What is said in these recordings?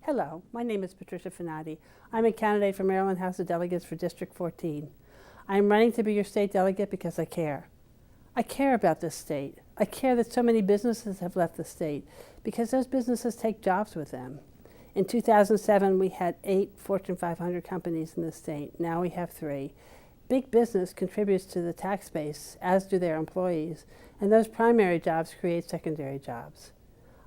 Hello, my name is Patricia Fenati. I'm a candidate for Maryland House of Delegates for District 14. I'm running to be your state delegate because I care. I care about this state. I care that so many businesses have left the state because those businesses take jobs with them. In 2007, we had 8 Fortune 500 companies in the state. Now we have 3. Big business contributes to the tax base, as do their employees, and those primary jobs create secondary jobs.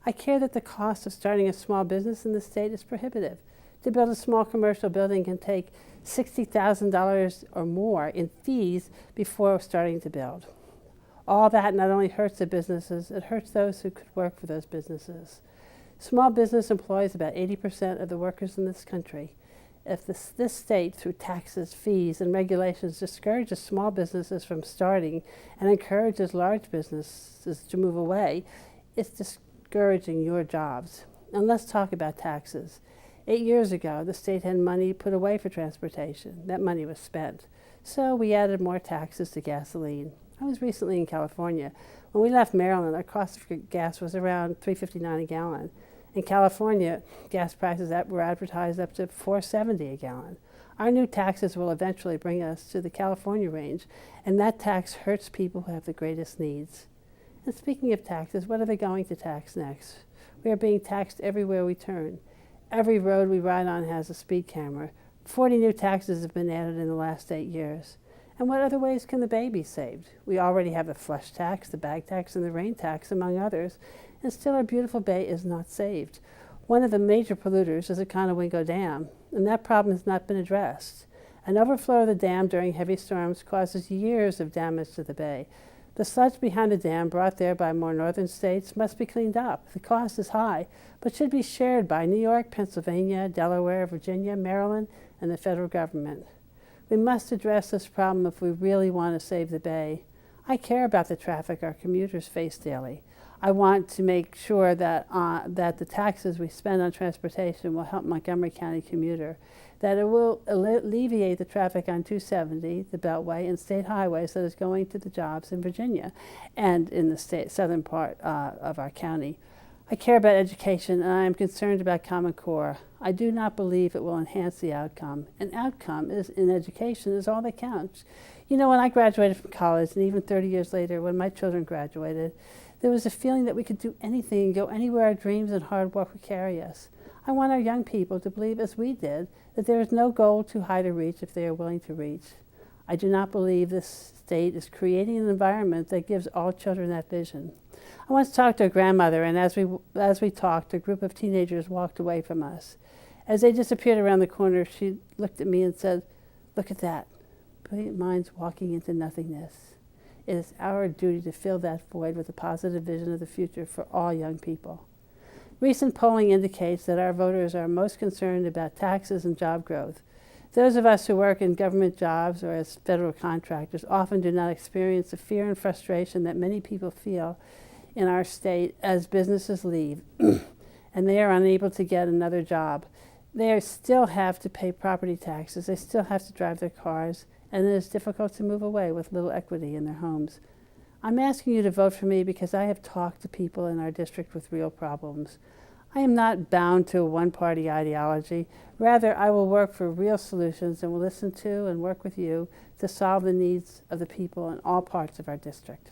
I care that the cost of starting a small business in the state is prohibitive. To build a small commercial building can take $60,000 or more in fees before starting to build. All that not only hurts the businesses, it hurts those who could work for those businesses. Small business employs about 80% of the workers in this country. If this state, through taxes, fees, and regulations, discourages small businesses from starting and encourages large businesses to move away, it's discouraging your jobs. And let's talk about taxes. 8 years ago, the state had money put away for transportation. That money was spent. So we added more taxes to gasoline. I was recently in California. When we left Maryland, our cost of gas was around $3.59 a gallon. In California, gas prices were advertised up to $4.70 a gallon. Our new taxes will eventually bring us to the California range, and that tax hurts people who have the greatest needs. And speaking of taxes, what are they going to tax next? We are being taxed everywhere we turn. Every road we ride on has a speed camera. 40 new taxes have been added in the last 8 years. And what other ways can the bay be saved? We already have the flush tax, the bag tax, and the rain tax, among others, and still our beautiful bay is not saved. One of the major polluters is the Conowingo Dam, and that problem has not been addressed. An overflow of the dam during heavy storms causes years of damage to the bay. The sludge behind the dam, brought there by more northern states, must be cleaned up. The cost is high, but should be shared by New York, Pennsylvania, Delaware, Virginia, Maryland, and the federal government. We must address this problem if we really want to save the bay. I care about the traffic our commuters face daily. I want to make sure that the taxes we spend on transportation will help Montgomery County commuter, that it will alleviate the traffic on 270, the Beltway, and state highways that is going to the jobs in Virginia and in the southern part of our county. I care about education, and I am concerned about Common Core. I do not believe it will enhance the outcome. An outcome in education is all that counts. You know, when I graduated from college, and even 30 years later, when my children graduated, there was a feeling that we could do anything and go anywhere our dreams and hard work would carry us. I want our young people to believe, as we did, that there is no goal too high to reach if they are willing to reach. I do not believe this state is creating an environment that gives all children that vision. I once talked to a grandmother, and as we talked, a group of teenagers walked away from us. As they disappeared around the corner, she looked at me and said, "Look at that, brilliant minds walking into nothingness." It is our duty to fill that void with a positive vision of the future for all young people. Recent polling indicates that our voters are most concerned about taxes and job growth. Those of us who work in government jobs or as federal contractors often do not experience the fear and frustration that many people feel in our state as businesses leave and they are unable to get another job. They still have to pay property taxes, they still have to drive their cars, and it is difficult to move away with little equity in their homes. I'm asking you to vote for me because I have talked to people in our district with real problems. I am not bound to a one-party ideology. Rather, I will work for real solutions and will listen to and work with you to solve the needs of the people in all parts of our district.